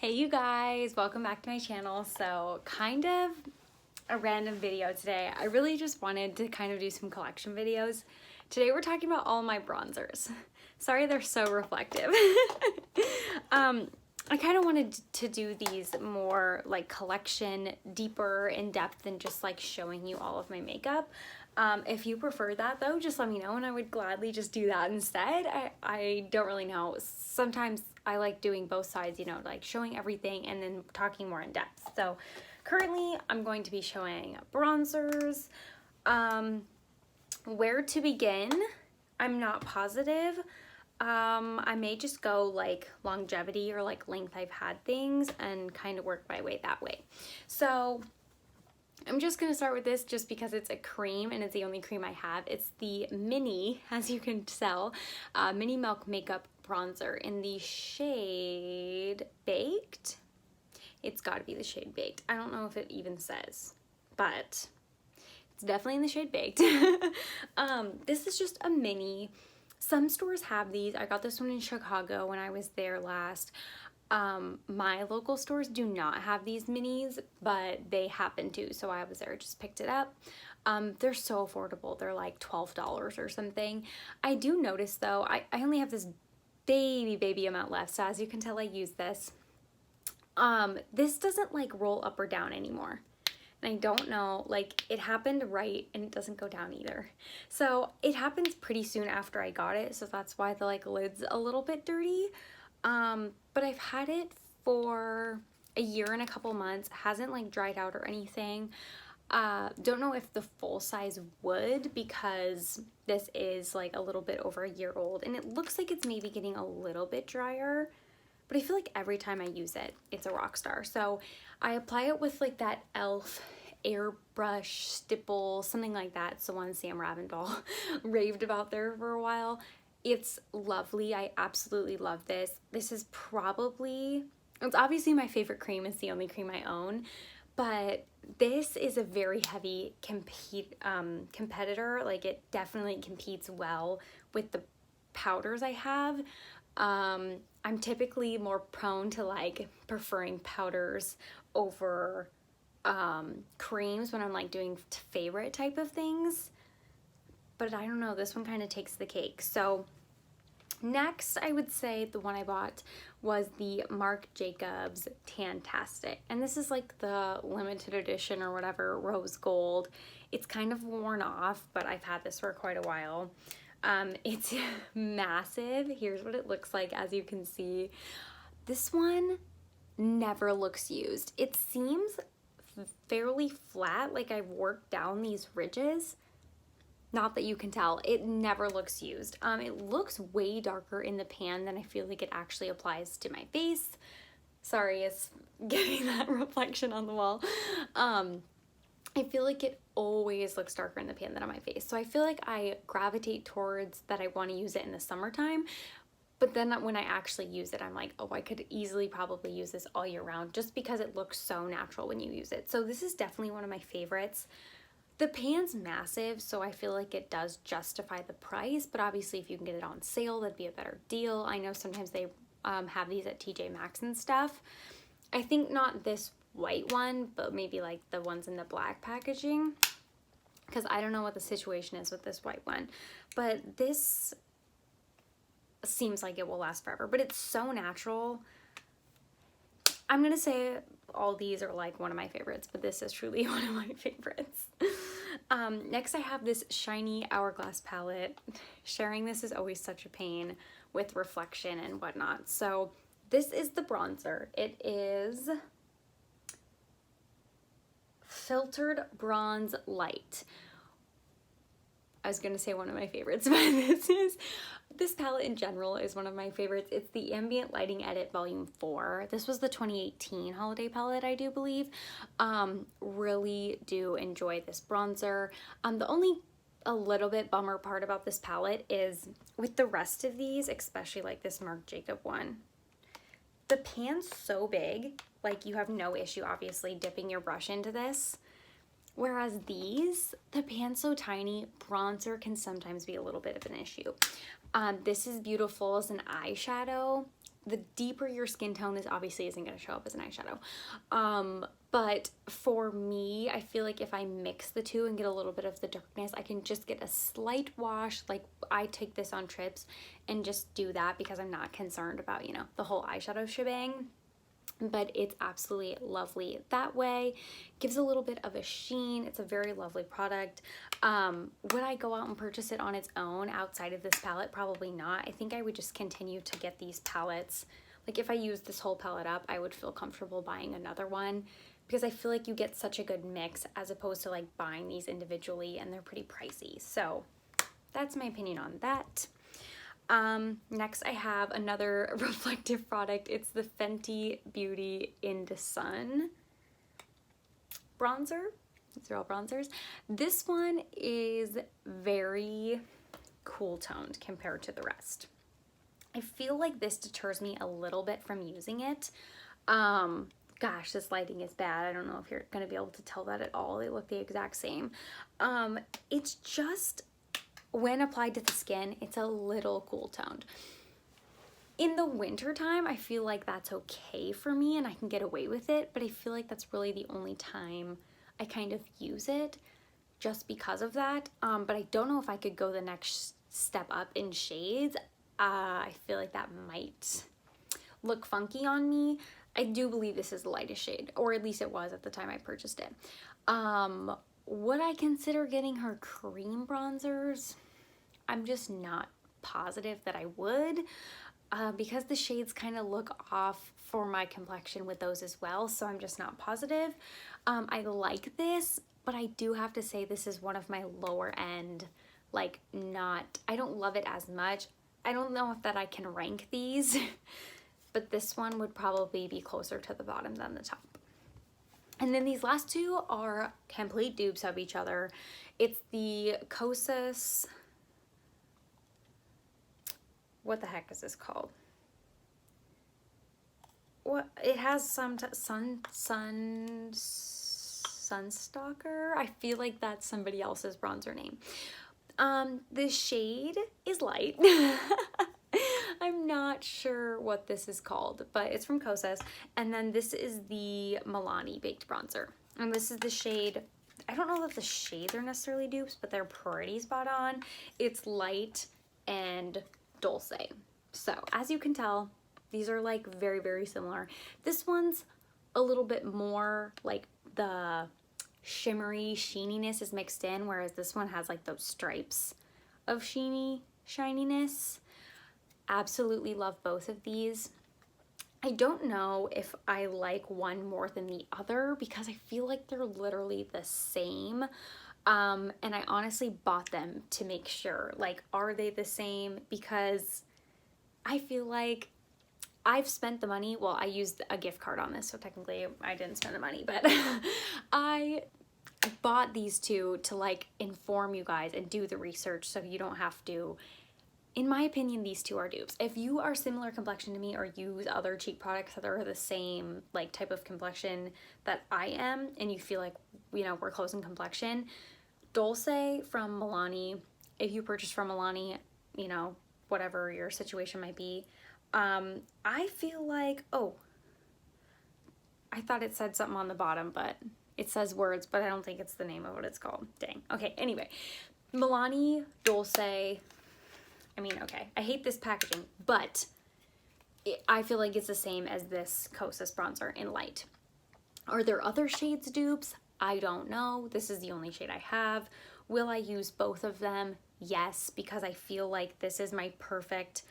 Hey you guys, welcome back to my channel. So kind of a random video today. I really just wanted to kind of do some collection videos. Today we're talking about all my bronzers. Sorry they're so reflective. I kind of wanted to do these more like collection, deeper in depth than just like showing you all of my makeup. If you prefer that though, just let me know and I would gladly just do that instead. I don't really know. Sometimes I like doing both sides, you know, like showing everything and then talking more in depth. So currently I'm going to be showing bronzers. Where to begin, I'm not positive. I may just go like longevity or like length I've had things and kind of work my way that way. So I'm just going to start with this just because it's a cream and it's the only cream I have. It's the Mini, as you can tell, Mini Milk Makeup Bronzer in the shade Baked. It's got to be the shade Baked. I don't know if it even says, but it's definitely in the shade Baked. This is just a mini. Some stores have these. I got this one in Chicago when I was there last. My local stores do not have these minis, but they happen to, so I was there, just picked it up. They're so affordable. They're like $12 or something. I do notice though, I only have this baby amount left, so as you can tell I use this. This doesn't like roll up or down anymore. And I don't know, like it happened right and it doesn't go down either. So it happens pretty soon after I got it, so that's why the like lid's a little bit dirty. But I've had it for a year and a couple months. It hasn't like dried out or anything. Don't know if the full size would, because this is like a little bit over a year old and it looks like it's maybe getting a little bit drier, but I feel like every time I use it, it's a rock star. So I apply it with like that e.l.f. airbrush stipple, something like that. It's the one Sam Ravindall raved about there for a while. It's lovely. I absolutely love this. This is probably, it's obviously my favorite cream. It's the only cream I own, but this is a very heavy competitor. Like it definitely competes well with the powders I have. I'm typically more prone to like preferring powders over creams when I'm like doing favorite type of things. But I don't know, this one kind of takes the cake. So next, I would say the one I bought was the Marc Jacobs Tantastic. And this is like the limited edition or whatever, rose gold. It's kind of worn off, but I've had this for quite a while. It's massive. Here's what it looks like, as you can see. This one never looks used. It seems fairly flat, like I've worked down these ridges. Not that you can tell, it never looks used. It looks way darker in the pan than I feel like it actually applies to my face. Sorry, it's getting that reflection on the wall. I feel like it always looks darker in the pan than on my face. So I feel like I gravitate towards that I want to use it in the summertime. But then when I actually use it, I'm like, oh, I could easily probably use this all year round just because it looks so natural when you use it. So this is definitely one of my favorites. The pan's massive, so I feel like it does justify the price, but obviously if you can get it on sale, that'd be a better deal. I know sometimes they have these at TJ Maxx and stuff. I think not this white one, but maybe like the ones in the black packaging, because I don't know what the situation is with this white one, but this seems like it will last forever, but it's so natural. I'm gonna say all these are like one of my favorites, but this is truly one of my favorites. Next I have this shiny Hourglass palette. Sharing this is always such a pain with reflection and whatnot. So this is the bronzer. It is Filtered Bronze Light. I was gonna say one of my favorites, but this palette in general is one of my favorites. It's the Ambient Lighting Edit Volume 4. This was the 2018 holiday palette, I do believe. Really do enjoy this bronzer. The only a little bit bummer part about this palette is with the rest of these, especially like this Marc Jacob one, the pan's so big, like you have no issue obviously dipping your brush into this. Whereas these, the pan's so tiny, bronzer can sometimes be a little bit of an issue. This is beautiful as an eyeshadow, the deeper your skin tone is, obviously isn't going to show up as an eyeshadow. But for me, I feel like if I mix the two and get a little bit of the darkness, I can just get a slight wash. Like I take this on trips and just do that because I'm not concerned about, you know, the whole eyeshadow shebang. But it's absolutely lovely that way. Gives a little bit of a sheen. It's a very lovely product. Would I go out and purchase it on its own outside of this palette? Probably not. I think I would just continue to get these palettes. Like if I use this whole palette up, I would feel comfortable buying another one because I feel like you get such a good mix as opposed to like buying these individually, and they're pretty pricey. So that's my opinion on that. Next I have another reflective product. It's the Fenty Beauty in the Sun bronzer. These are all bronzers. This one is very cool toned compared to the rest. I feel like this deters me a little bit from using it. Gosh, this lighting is bad. I don't know if you're gonna be able to tell that at all. They look the exact same. It's just, when applied to the skin, it's a little cool toned. In the winter time, I feel like that's okay for me and I can get away with it, but I feel like that's really the only time I kind of use it just because of that. But I don't know if I could go the next step up in shades. I feel like that might look funky on me. I do believe this is the lightest shade, or at least it was at the time I purchased it. Would I consider getting her cream bronzers? I'm just not positive that I would, because the shades kind of look off for my complexion with those as well, so I'm just not positive. I like this, but I do have to say this is one of my lower end, like I don't love it as much. I don't know if that I can rank these, but this one would probably be closer to the bottom than the top. And then these last two are complete dupes of each other. It's the Kosas, what the heck is this called? What, it has some Sunstalker. I feel like that's somebody else's bronzer name. The shade is light. I'm not sure what this is called, but it's from Kosas. And then this is the Milani Baked Bronzer. And this is the shade, I don't know that the shades are necessarily dupes, but they're pretty spot on. It's light and dulce. So as you can tell, these are like very, very similar. This one's a little bit more like the shimmery sheeniness is mixed in, whereas this one has like those stripes of shininess. Absolutely love both of these. I don't know if I like one more than the other because I feel like they're literally the same. And I honestly bought them to make sure, like, are they the same? Because I feel like I've spent the money. Well, I used a gift card on this, so technically I didn't spend the money, but I bought these two to like inform you guys and do the research so you don't have to. In my opinion, these two are dupes. If you are similar complexion to me or use other cheek products that are the same like type of complexion that I am, and you feel like, you know, we're close in complexion, Dulce from Milani, if you purchase from Milani, you know, whatever your situation might be, I feel like, oh, I thought it said something on the bottom, but it says words, but I don't think it's the name of what it's called. Dang. Okay, anyway, Milani, Dulce, I mean, okay, I hate this packaging, but I feel like it's the same as this Kosas bronzer in light. Are there other shades dupes? I don't know. This is the only shade I have. Will I use both of them? Yes, because I feel like this is my perfect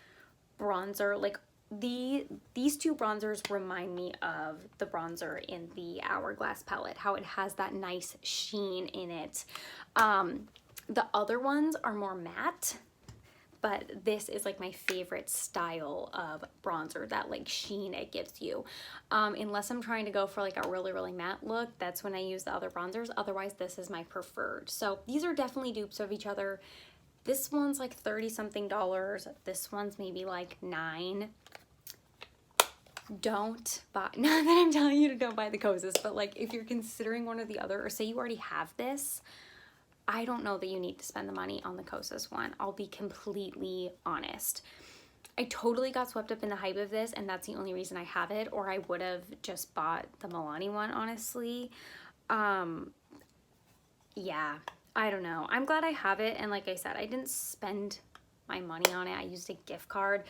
bronzer. Like these two bronzers remind me of the bronzer in the Hourglass palette, how it has that nice sheen in it. The other ones are more matte, but this is like my favorite style of bronzer, that like sheen it gives you. Unless I'm trying to go for like a really, really matte look, that's when I use the other bronzers. Otherwise, this is my preferred. So these are definitely dupes of each other. This one's like 30 something dollars. This one's maybe like $9. Don't buy, not that I'm telling you to don't buy the Kosas, but like if you're considering one or the other, or say you already have this, I don't know that you need to spend the money on the Kosas one. I'll be completely honest. I totally got swept up in the hype of this, and that's the only reason I have it, or I would have just bought the Milani one, honestly. Yeah, I don't know. I'm glad I have it, and like I said, I didn't spend my money on it. I used a gift card,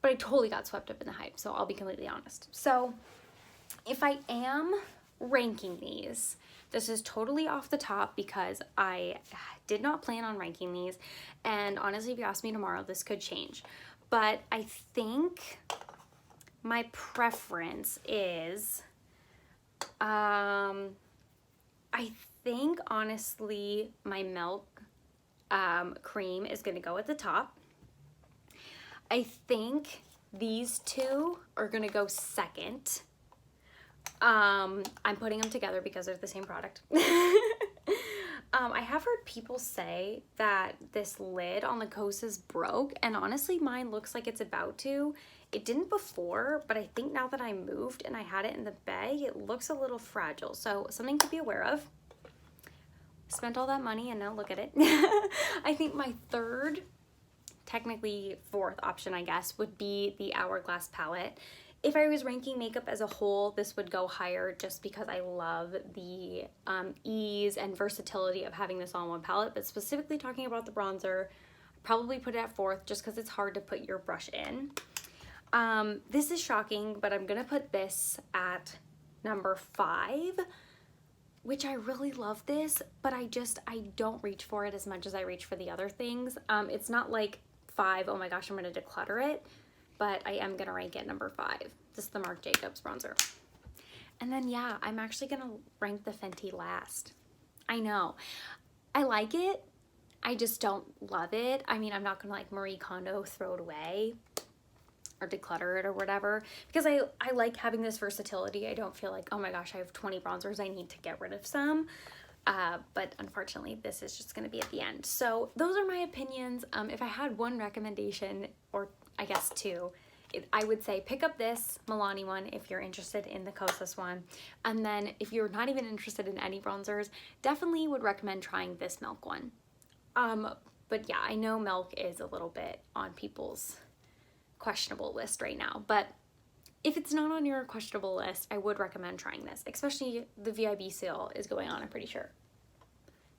but I totally got swept up in the hype, so I'll be completely honest. So if I am ranking these, this is totally off the top because I did not plan on ranking these, and honestly, if you ask me tomorrow, this could change. But I think my preference is, I think honestly my milk cream is gonna go at the top. I think these two are gonna go second. I'm putting them together because they're the same product. I have heard people say that this lid on the Kosas broke, and honestly mine looks like it's about to. It didn't before, but I think now that I moved and I had it in the bag, it looks a little fragile, so something to be aware of. Spent all that money and now look at it. I think my third, technically fourth option, I guess, would be the Hourglass palette. If I was ranking makeup as a whole, this would go higher just because I love the ease and versatility of having this on one palette, but specifically talking about the bronzer, I'd probably put it at fourth just because it's hard to put your brush in. This is shocking, but I'm gonna put this at number 5, which I really love this, but I don't reach for it as much as I reach for the other things. It's not like 5, oh my gosh, I'm gonna declutter it, but I am gonna rank it number 5. This is the Marc Jacobs bronzer. And then yeah, I'm actually gonna rank the Fenty last. I know, I like it, I just don't love it. I mean, I'm not gonna like Marie Kondo throw it away or declutter it or whatever, because I like having this versatility. I don't feel like, oh my gosh, I have 20 bronzers, I need to get rid of some. But unfortunately, this is just gonna be at the end. So those are my opinions. If I had one recommendation, or I guess two, I would say pick up this Milani one if you're interested in the Kosas one. And then if you're not even interested in any bronzers, definitely would recommend trying this Milk one. But yeah, I know Milk is a little bit on people's questionable list right now, but if it's not on your questionable list, I would recommend trying this, especially the VIB sale is going on, I'm pretty sure.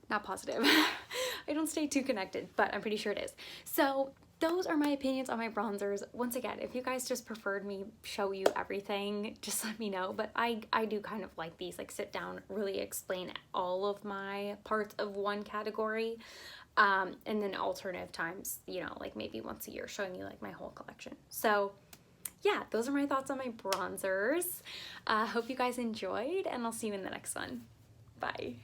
Not positive. I don't stay too connected, but I'm pretty sure it is. So those are my opinions on my bronzers. Once again, if you guys just preferred me show you everything, just let me know. But I do kind of like these, like sit down, really explain all of my parts of one category. And then alternative times, you know, like maybe once a year showing you like my whole collection. So yeah, those are my thoughts on my bronzers. Hope you guys enjoyed, and I'll see you in the next one. Bye.